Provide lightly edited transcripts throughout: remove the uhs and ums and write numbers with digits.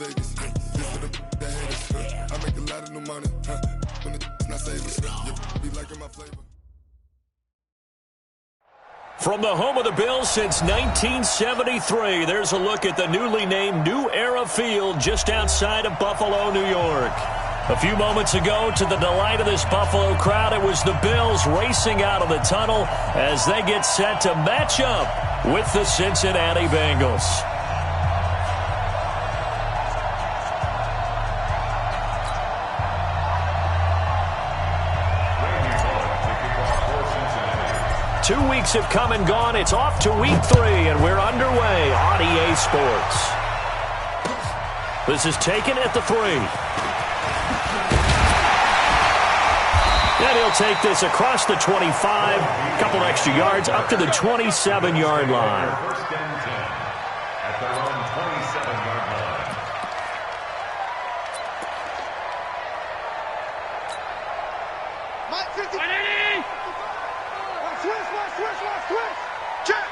Vegas. This for the haters. I make a lot of new money. When it's not savings, be liking my flavor. From the home of the Bills since 1973, there's a look at the newly named New Era Field just outside of Buffalo, New York. A few moments ago, to the delight of this Buffalo crowd, it was the Bills racing out of the tunnel as they get set to match up with the Cincinnati Bengals. Two weeks have come and gone. It's off to week 3, and we're underway on EA Sports. This is taken at the 3. And he'll take this across the 25, a couple extra yards, up to the 27-yard line. First and 10 at their own 27-yard line. Mike 50. Switch. Check.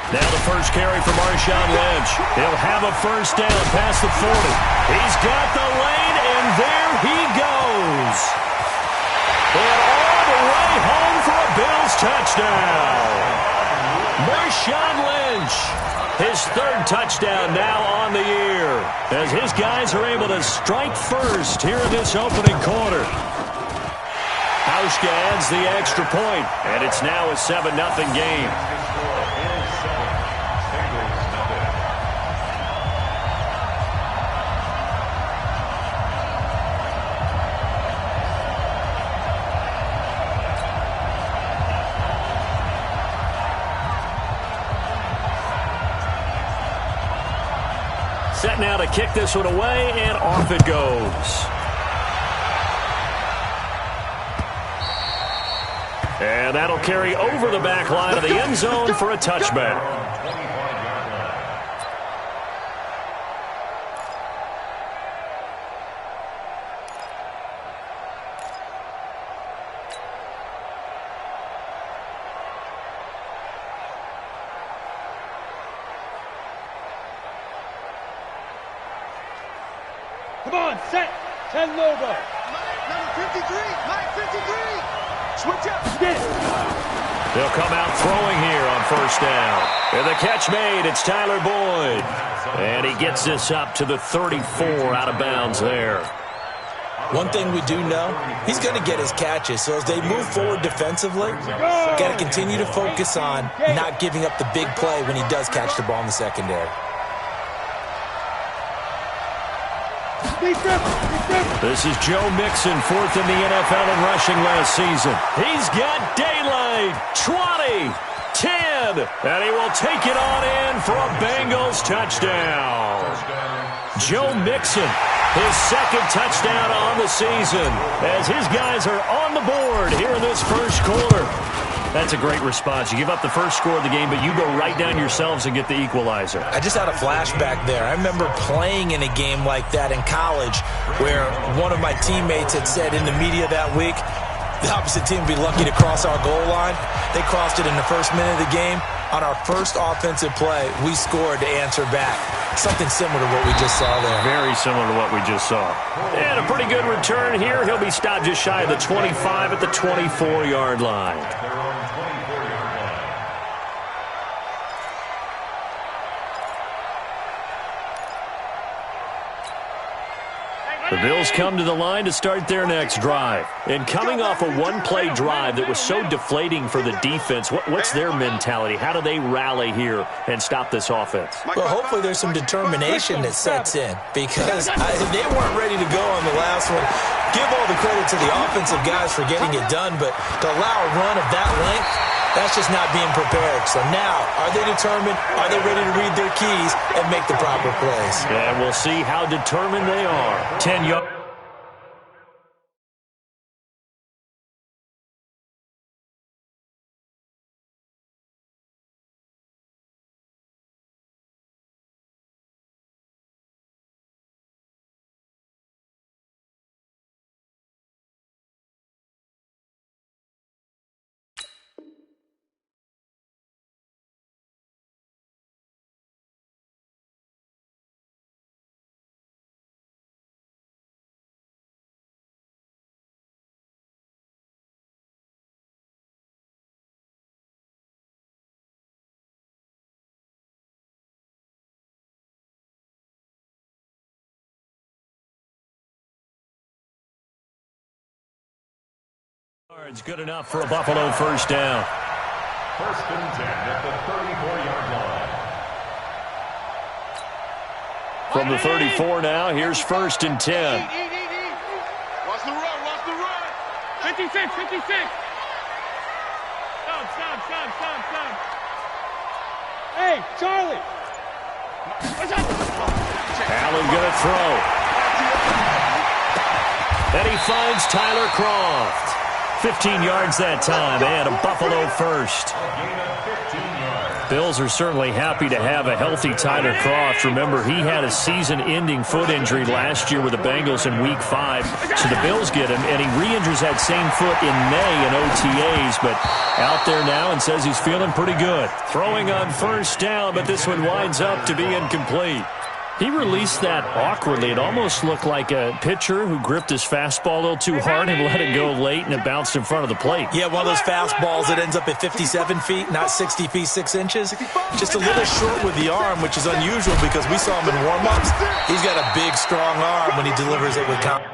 Now the first carry for Marshawn Lynch. He'll have a first down past the 40. He's got the lane, and there he goes. And all the way home for a Bills touchdown. Marshawn Lynch, his 3rd touchdown now on the year, as his guys are able to strike first here in this opening quarter. Hauschka adds the extra point, and it's now a 7-0 game. Set now to kick this one away, and off it goes. And that'll carry over the back line of the end zone for a touchback. Come on, set. 10 logo. Number 53. Mike 53. Switch up. They'll come out throwing here on first down. And the catch made. It's Tyler Boyd. And he gets this up to the 34 out of bounds there. One thing we do know, he's going to get his catches. So as they move forward defensively, got to continue to focus on not giving up the big play when he does catch the ball in the secondary. This is Joe Mixon, 4th in the NFL in rushing last season. He's got daylight, 20, 10, and he will take it on in for a Bengals touchdown. Joe Mixon, his 2nd touchdown on the season, as his guys are on the board here in this first quarter. That's a great response. You give up the first score of the game, but you go right down yourselves and get the equalizer. I just had a flashback there. I remember playing in a game like that in college where one of my teammates had said in the media that week, the opposite team would be lucky to cross our goal line. They crossed it in the first minute of the game. On our first offensive play, we scored to answer back. Something similar to what we just saw there. Very similar to what we just saw. And a pretty good return here. He'll be stopped just shy of the 25 at the 24-yard line. The Bills come to the line to start their next drive. And coming off a one-play drive that was so deflating for the defense, what's their mentality? How do they rally here and stop this offense? Well, hopefully there's some determination that sets in because they weren't ready to go on the last one. Give all the credit to the offensive guys for getting it done, but to allow a run of that length, that's just not being prepared. So now, are they determined? Are they ready to read their keys and make the proper plays? And we'll see how determined they are. 10 yards. It's good enough for a Buffalo first down. First and 10 at the 34-yard line. From the 34 now, here's first and 10. Watch the run, watch the run. 56, 56. Stop. Hey, Charlie. Allen going to throw. And he finds Tyler Kroft. 15 yards that time, and a Buffalo first. Bills are certainly happy to have a healthy Tyler Kroft. Remember, he had a season-ending foot injury last year with the Bengals in Week 5. So the Bills get him, and he re-injures that same foot in May in OTAs, but out there now and says he's feeling pretty good. Throwing on first down, but this one winds up to be incomplete. He released that awkwardly. It almost looked like a pitcher who gripped his fastball a little too hard and let it go late, and it bounced in front of the plate. Yeah, one of those fastballs that ends up at 57 feet, not 60 feet, 6 inches. Just a little short with the arm, which is unusual because we saw him in warm-ups. He's got a big, strong arm when he delivers it with confidence.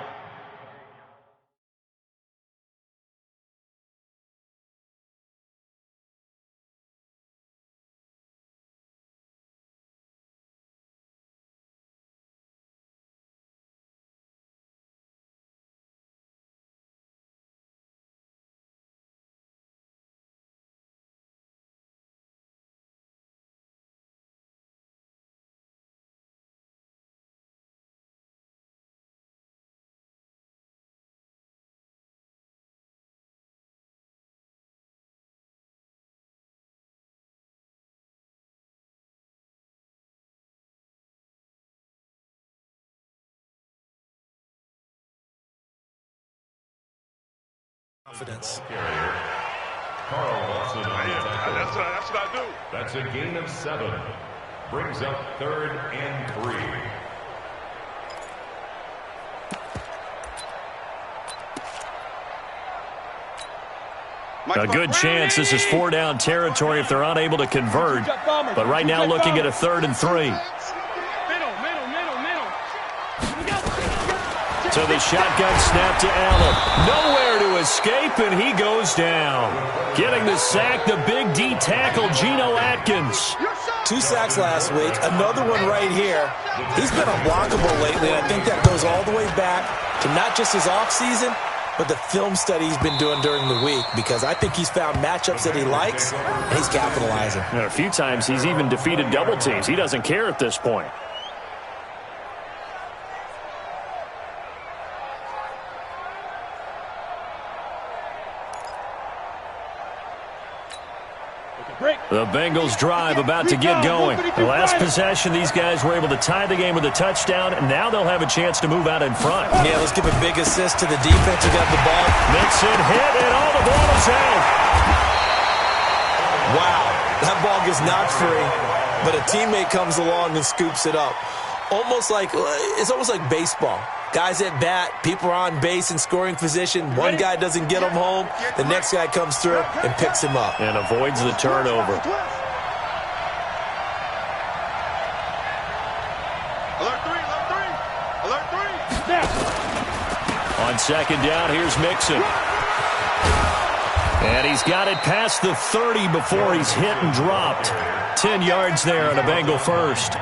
Carl Lawson. That's what I do. That's a gain of 7. Brings up 3rd and 3. A good chance this is 4-down territory if they're unable to convert. But right now looking at a 3rd and 3. To the shotgun snap to Allen. Nowhere to escape, and he goes down. Getting the sack, the big D tackle, Geno Atkins. 2 sacks last week, another one right here. He's been unblockable lately, and I think that goes all the way back to not just his offseason, but the film study he's been doing during the week, because I think he's found matchups that he likes, and he's capitalizing. And a few times he's even defeated double teams. He doesn't care at this point. The Bengals drive about to get going. The last possession, these guys were able to tie the game with a touchdown, and now they'll have a chance to move out in front. Yeah, let's give a big assist to the defense who got the ball. Mixon hit, and all the ball is out. Wow, that ball gets knocked free, but a teammate comes along and scoops it up. It's almost like baseball. Guys at bat, people are on base in scoring position. One guy doesn't get him home. The next guy comes through and picks him up. And avoids the turnover. Alert 3, alert 3, alert 3. On second down, here's Mixon. And he's got it past the 30 before he's hit and dropped. 10 yards there on a Bengal first.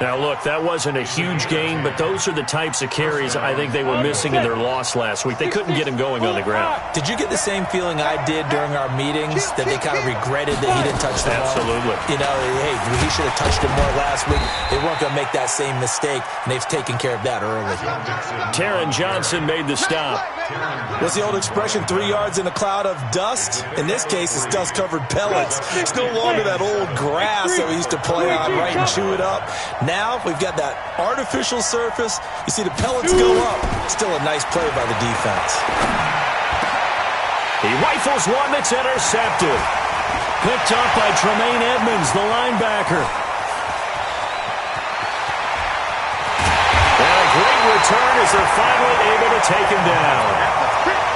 Now, look, that wasn't a huge gain, but those are the types of carries I think they were missing in their loss last week. They couldn't get him going on the ground. Did you get the same feeling I did during our meetings, that they kind of regretted that he didn't touch the ball? Absolutely. You know, hey, he should have touched it more last week. They weren't going to make that same mistake, and they've taken care of that early. Taron Johnson made the stop. What's the old expression, 3 yards in a cloud of dust? In this case, it's dust-covered pellets. It's no longer that old grass that we used to play on, right, and chew it up. Now we've got that artificial surface. You see the pellets go up. Still a nice play by the defense. He rifles one that's intercepted. Picked up by Tremaine Edmonds, the linebacker. And a great return as they're finally able to take him down.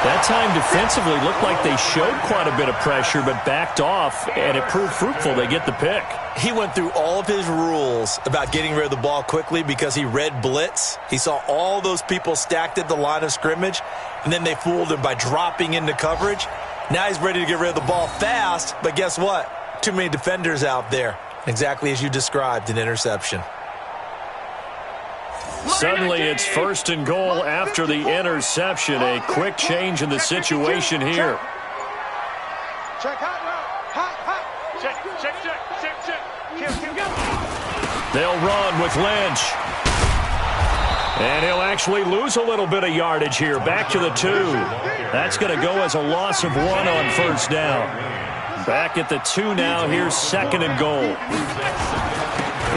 That time defensively looked like they showed quite a bit of pressure but backed off, and it proved fruitful. They get the pick. He went through all of his rules about getting rid of the ball quickly because he read blitz. He saw all those people stacked at the line of scrimmage, and then they fooled him by dropping into coverage. Now he's ready to get rid of the ball fast, but guess what? Too many defenders out there. Exactly as you described, an interception. Suddenly it's 1st and goal after the interception. A quick change in the situation here. Check hot route. Hot. Check. Kill. They'll run with Lynch. And he'll actually lose a little bit of yardage here. Back to the 2. That's going to go as a loss of 1 on 1st down. Back at the 2 now. Here's 2nd and goal.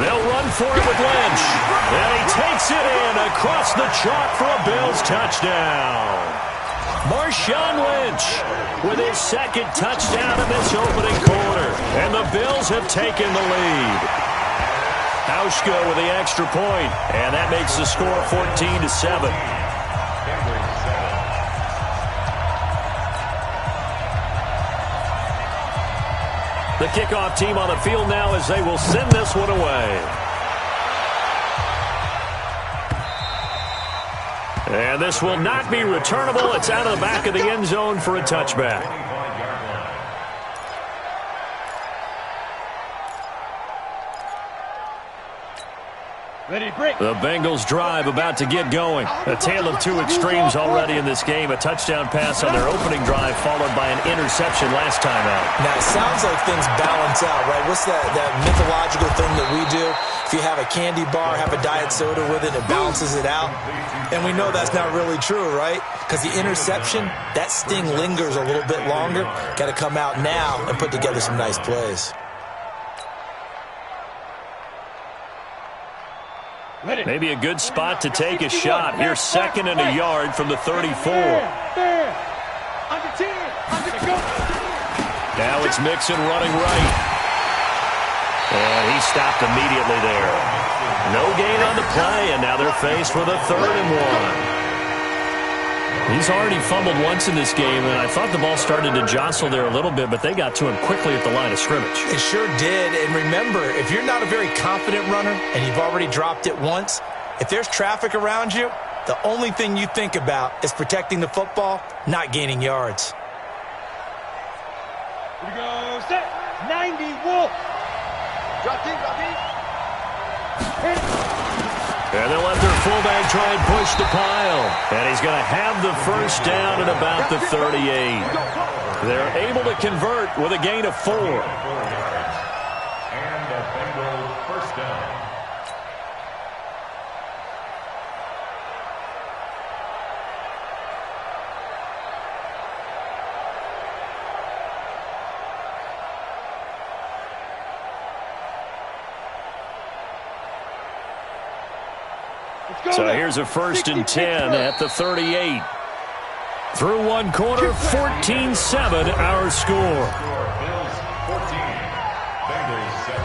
They'll run for it with Lynch. And he takes it in across the chalk for a Bills touchdown. Marshawn Lynch with his 2nd touchdown in this opening quarter. And the Bills have taken the lead. Hauschka with the extra point. And that makes the score 14-7. The kickoff team on the field now as they will send this one away. And this will not be returnable. It's out of the back of the end zone for a touchback. The Bengals drive about to get going. A tale of 2 extremes already in this game. A touchdown pass on their opening drive followed by an interception last time out. Now, it sounds like things balance out, right? What's that mythological thing that we do? If you have a candy bar, have a diet soda with it, it balances it out. And we know that's not really true, right? Because the interception, that sting lingers a little bit longer. Got to come out now and put together some nice plays. Maybe a good spot to take a shot. Here's 2nd and a yard from the 34. Now it's Mixon running right. And he stopped immediately there. No gain on the play, and now they're faced with a 3rd and 1. He's already fumbled once in this game, and I thought the ball started to jostle there a little bit, but they got to him quickly at the line of scrimmage. It sure did. And remember, if you're not a very confident runner and you've already dropped it once, if there's traffic around you, the only thing you think about is protecting the football, not gaining yards. Here we go. Set. 90 Wolf. Drop deep. And they'll let their fullback try and push the pile. And he's going to have the 1st down at about the 38. They're able to convert with a gain of 4. And the Bengals 1st down. So here's a 1st and 10 at the 38. Through 1 quarter, 14-7 our score. Bills 14, Bengals 7.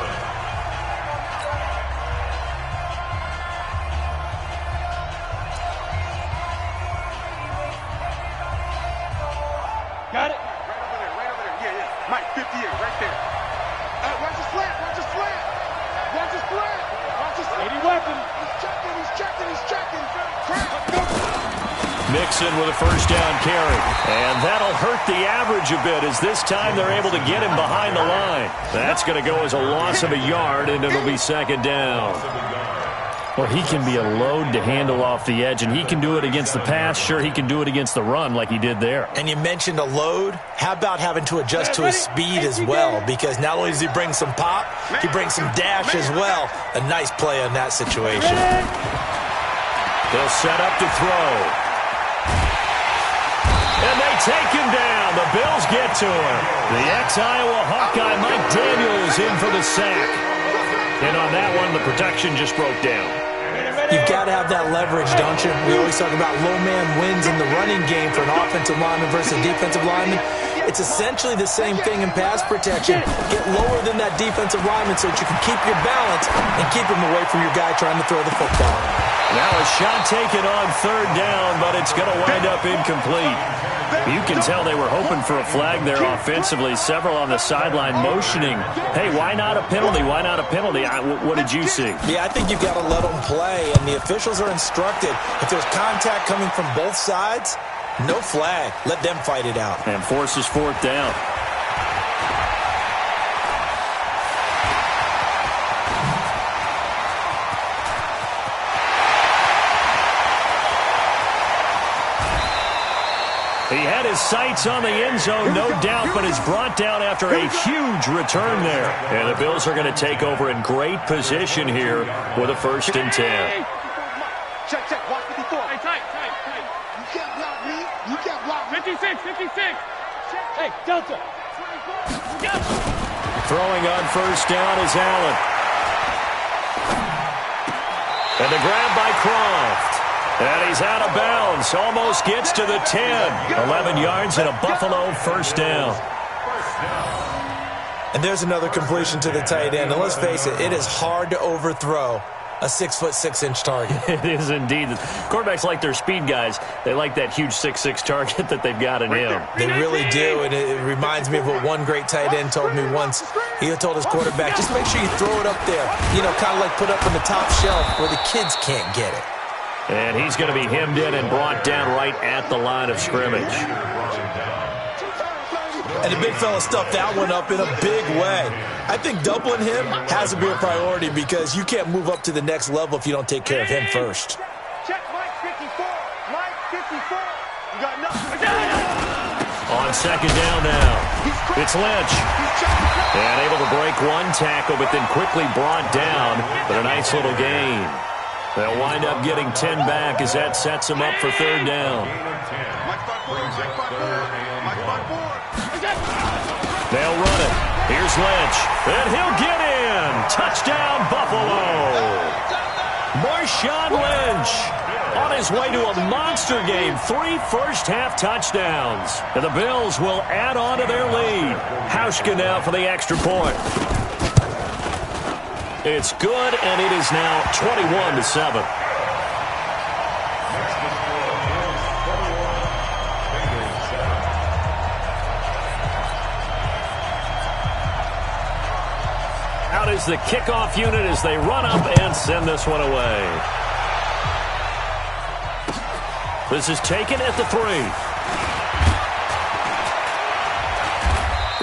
Got it? Right over there. Yeah. Mike, 58, right there. Watch his flat. 80 weapon. He's checking. Mixon with a 1st down carry. And that'll hurt the average a bit as this time they're able to get him behind the line. That's going to go as a loss of a yard, and it'll be 2nd down. Well, he can be a load to handle off the edge, and he can do it against the pass. Sure, he can do it against the run like he did there. And you mentioned a load. How about having to adjust to his speed as well? Because not only does he bring some pop, he brings some dash as well. A nice play on that situation. They'll set up to throw. And they take him down. The Bills get to him. The ex-Iowa Hawkeye Mike Daniels in for the sack. And on that one, the protection just broke down. You've got to have that leverage, don't you? We always talk about low man wins in the running game for an offensive lineman versus a defensive lineman. It's essentially the same thing in pass protection. Get lower than that defensive lineman so that you can keep your balance and keep him away from your guy trying to throw the football. Now a shot taken on third down, but it's going to wind up incomplete. You can tell they were hoping for a flag there offensively. Several on the sideline motioning, hey, why not a penalty? Why not a penalty? What did you see? Yeah, I think you've got to let them play, and the officials are instructed. If there's contact coming from both sides, no flag. Let them fight it out. And forces fourth down. He had his sights on the end zone, no doubt, but is brought down after a huge return there. And the Bills are going to take over in great position here with a 1st and 10. Check, watch 54. Hey, tight. You can't block me. You can't block me. 56. Hey, Delta. Throwing on 1st down is Allen. And the grab by Croft. And he's out of bounds. Almost gets to the 10. 11 yards and a Buffalo 1st down. And there's another completion to the tight end. And let's face it, it is hard to overthrow a 6'6" target. It is indeed. Quarterbacks like their speed guys. They like that huge 6'6" target that they've got in him. They really do, and it reminds me of what one great tight end told me once. He told his quarterback, just make sure you throw it up there, kind of like put up on the top shelf where the kids can't get it. And he's going to be hemmed in and brought down right at the line of scrimmage. And the big fella stuffed that one up in a big way. I think doubling him has to be a priority because you can't move up to the next level if you don't take care of him first. Check Mike 54. Mike 54. You got nothing. On 2nd down now, it's Lynch. And able to break one tackle, but then quickly brought down. But a nice little gain. They'll wind up getting 10 back as that sets them up for 3rd down. They'll run it. Here's Lynch. And he'll get in. Touchdown, Buffalo. Marshawn Lynch on his way to a monster game. 3 first-half touchdowns. And the Bills will add on to their lead. Hauschka now for the extra point. It's good, and it is now 21-7. Out is the kickoff unit as they run up and send this one away. This is taken at the 3.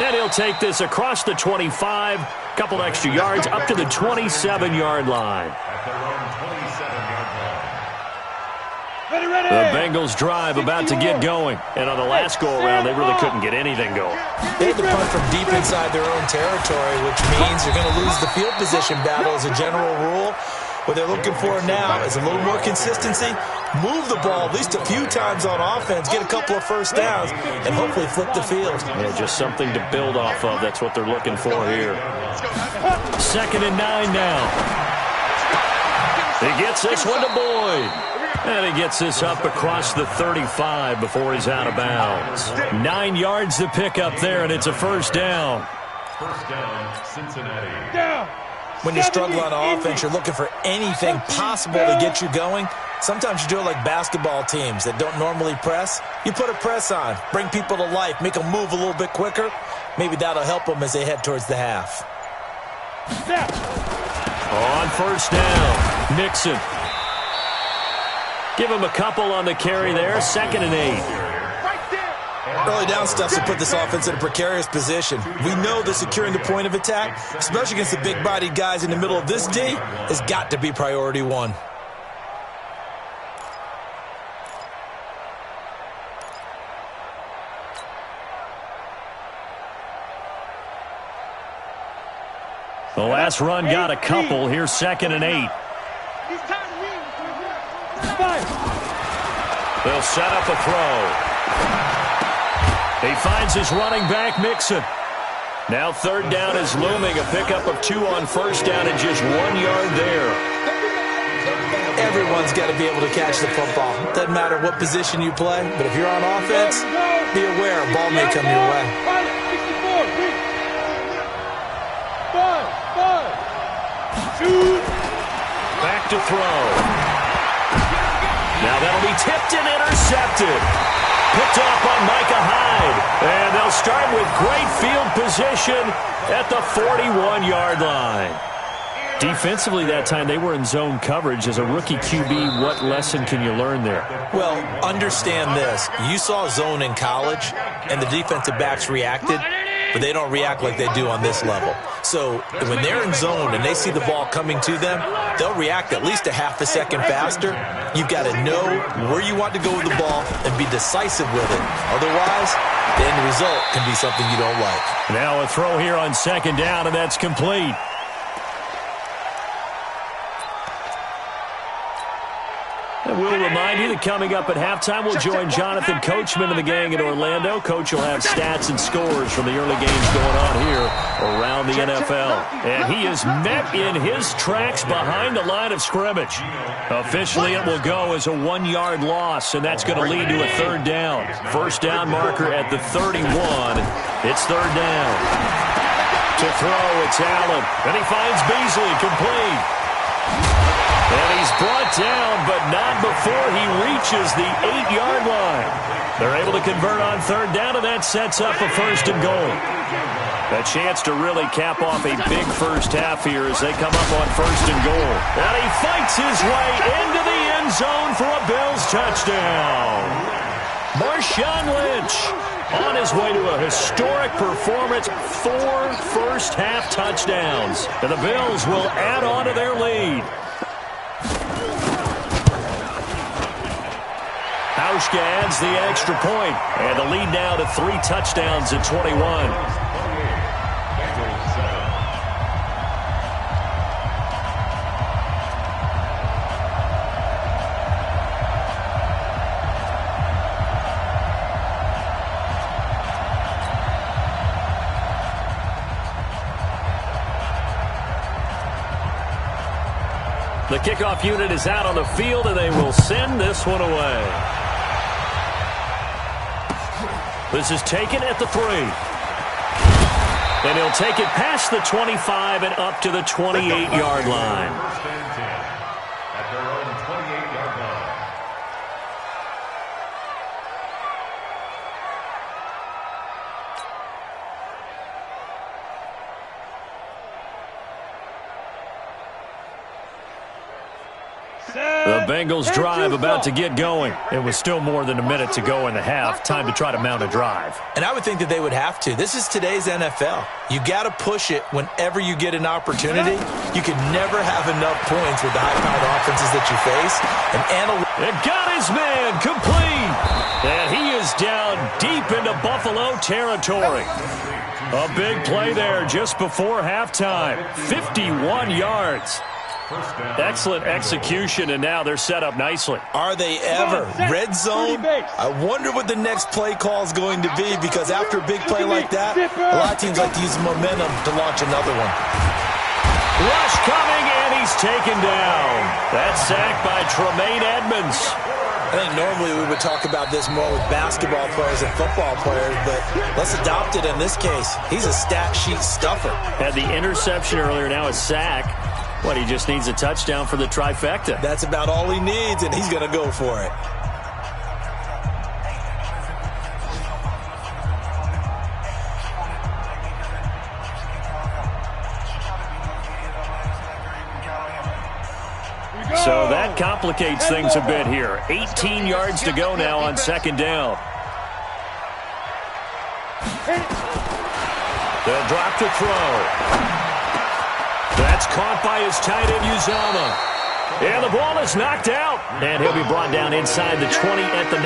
And he'll take this across the 25. Couple extra yards up to the 27-yard line. The Bengals drive about to get going. And on the last go-around, they really couldn't get anything going. They had to punt from deep inside their own territory, which means you're going to lose the field position battle as a general rule. What they're looking for now is a little more consistency, move the ball at least a few times on offense, get a couple of first downs, and hopefully flip the field. Yeah, just something to build off of. That's what they're looking for here. 2nd and 9 now. He gets this one to Boyd. And he gets this up across the 35 before he's out of bounds. 9 yards to pick up there, and it's a 1st down. 1st down, Cincinnati. When you struggle on offense, you're looking for anything possible to get you going. Sometimes you do it like basketball teams that don't normally press. You put a press on, bring people to life, make them move a little bit quicker. Maybe that'll help them as they head towards the half. On 1st down, Nixon. Give him a couple on the carry there. 2nd and 8. Early down stuff to put this offense in a precarious position. We know that securing the point of attack, especially against the big-bodied guys in the middle of this D, has got to be priority 1. The last run got a couple. Here's 2nd and 8. They'll set up a throw. He finds his running back, Mixon. Now 3rd down is looming. A pickup of 2 on 1st down and just 1 yard there. Everyone's got to be able to catch the football. Doesn't matter what position you play, but if you're on offense, be aware, a ball may come your way. 64, read. 5, shoot. Back to throw. Now that'll be tipped and intercepted. Picked off by Micah Hyde. And they'll start with great field position at the 41-yard line. Defensively that time, they were in zone coverage. As a rookie QB, what lesson can you learn there? Well, understand this. You saw zone in college, and the defensive backs reacted, but they don't react like they do on this level. So when they're in zone and they see the ball coming to them, they'll react at least a half a second faster. You've got to know where you want to go with the ball and be decisive with it. Otherwise, the end result can be something you don't like. Now a throw here on second down, and that's complete. And we'll remind you that coming up at halftime, we'll join Jonathan Coachman and the gang in Orlando. Coach will have stats and scores from the early games going on here around the NFL. And he is met in his tracks behind the line of scrimmage. Officially, it will go as a 1-yard loss, and that's going to lead to a third down. First down marker at the 31. It's third down. To throw, it's Allen. And he finds Beasley, complete. And he's brought down, but not before he reaches the 8-yard line. They're able to convert on third down, and that sets up a first and goal. A chance to really cap off a big first half here as they come up on first and goal. And he fights his way into the end zone for a Bills touchdown. Marshawn Lynch on his way to a historic performance, 4 first-half touchdowns. And the Bills will add on to their lead. Hauschka adds the extra point, and the lead now to 3 touchdowns at 21. The kickoff unit is out on the field, and they will send this one away. This is taken at the 3. And he'll take it past the 25 and up to the 28-yard line. At their own 28-yard line. The Bengals drive about to get going. It was still more than a minute to go in the half. Time to try to mount a drive. And I would think that they would have to. This is today's NFL. You got to push it whenever you get an opportunity. You can never have enough points with the high-powered offenses that you face. It got his man complete. And he is down deep into Buffalo territory. A big play there just before halftime. 51 yards. Excellent execution, and now they're set up nicely. Are they ever? Red zone? I wonder what the next play call is going to be, because after a big play like that, a lot of teams like to use momentum to launch another one. Rush coming, and he's taken down. That's sacked by Tremaine Edmonds. I think normally we would talk about this more with basketball players and football players, but let's adopt it in this case. He's a stat sheet stuffer. Had the interception earlier, now a sack. What, he just needs a touchdown for the trifecta. That's about all he needs, and he's going to go for it. So that complicates things a bit here. 18 yards to go now on second down. They'll drop to throw. That's caught by his tight end, Uzomah. And the ball is knocked out. And he'll be brought down inside the 20 at the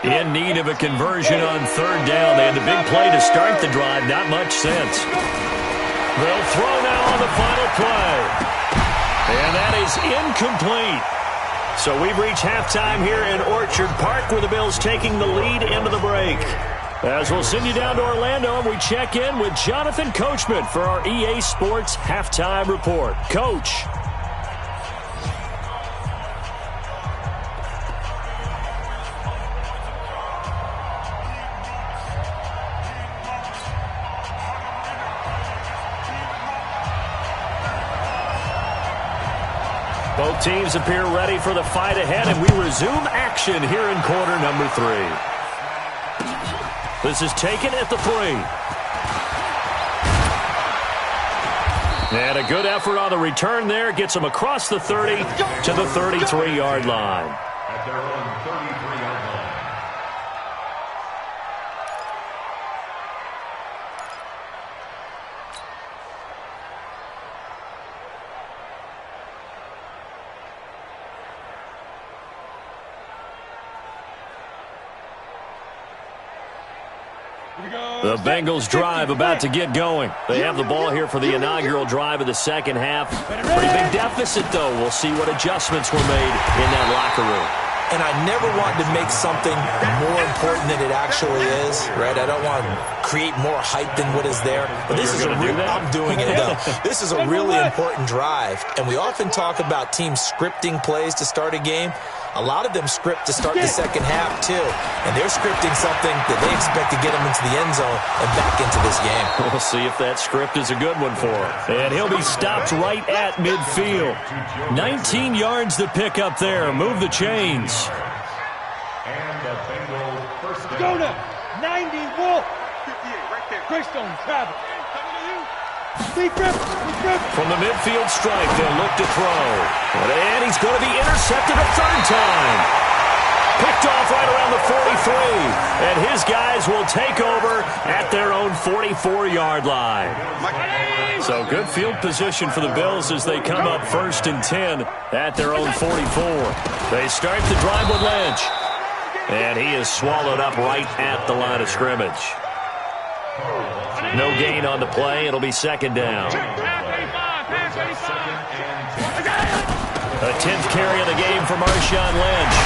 19. In need of a conversion on third down. They had the big play to start the drive. Not much sense. They'll throw now on the final play. And that is incomplete. So we've reached halftime here in Orchard Park, with the Bills taking the lead into the break. As we'll send you down to Orlando, and we check in with Jonathan Coachman for our EA Sports Halftime Report. Coach. Both teams appear ready for the fight ahead, and we resume action here in quarter number 3. This is taken at the 3. And a good effort on the return there. Gets him across the 30 to the 33-yard line. At their own 33-yard line. The Bengals drive about to get going. They have the ball here for the inaugural drive of the second half. Pretty big deficit, though. We'll see what adjustments were made in that locker room. And I never want to make something more important than it actually is, right? I don't want to create more hype than what is there. But this is a real, I'm doing it though. This is a really important drive. And we often talk about teams scripting plays to start a game. A lot of them script to start the second half, too. And they're scripting something that they expect to get them into the end zone and back into this game. We'll see if that script is a good one for him. And he'll be stopped right at midfield. 19 yards to pick up there. Move the chains. And the Bengals first down. Go now. 90 Wolf. 58, right there. Greystone travel. From the midfield strike, they'll look to throw. And he's going to be intercepted a third time. Picked off right around the 43. And his guys will take over at their own 44-yard line. So good field position for the Bills as they come up 1st and 10 at their own 44. They start the drive with Lynch. And he is swallowed up right at the line of scrimmage. No gain on the play. It'll be second down. A 10th carry of the game for Marshawn Lynch.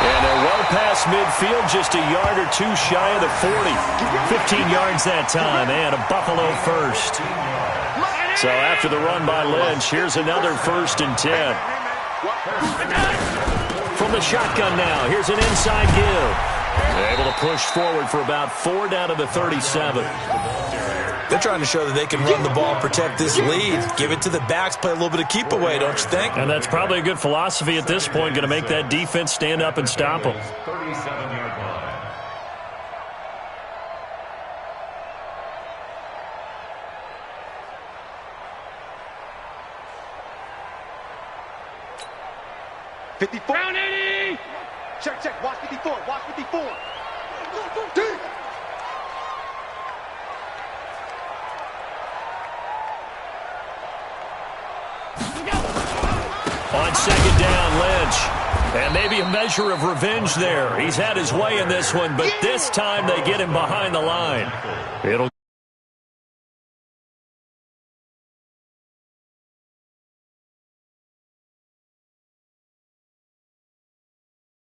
And they're well past midfield, just a yard or two shy of the 40. 15 yards that time, and a Buffalo first. So after the run by Lynch, here's another 1st and 10. From the shotgun now, here's an inside give. Able to push forward for about 4 down to the 37. They're trying to show that they can run the ball, protect this lead, give it to the backs, play a little bit of keep away, don't you think? And that's probably a good philosophy at this point, going to make that defense stand up and stop them. 37-yard line. Round 80! Check. Watch 54. Watch 54. On second down, Lynch. And maybe a measure of revenge there. He's had his way in this one, but this time they get him behind the line. It'll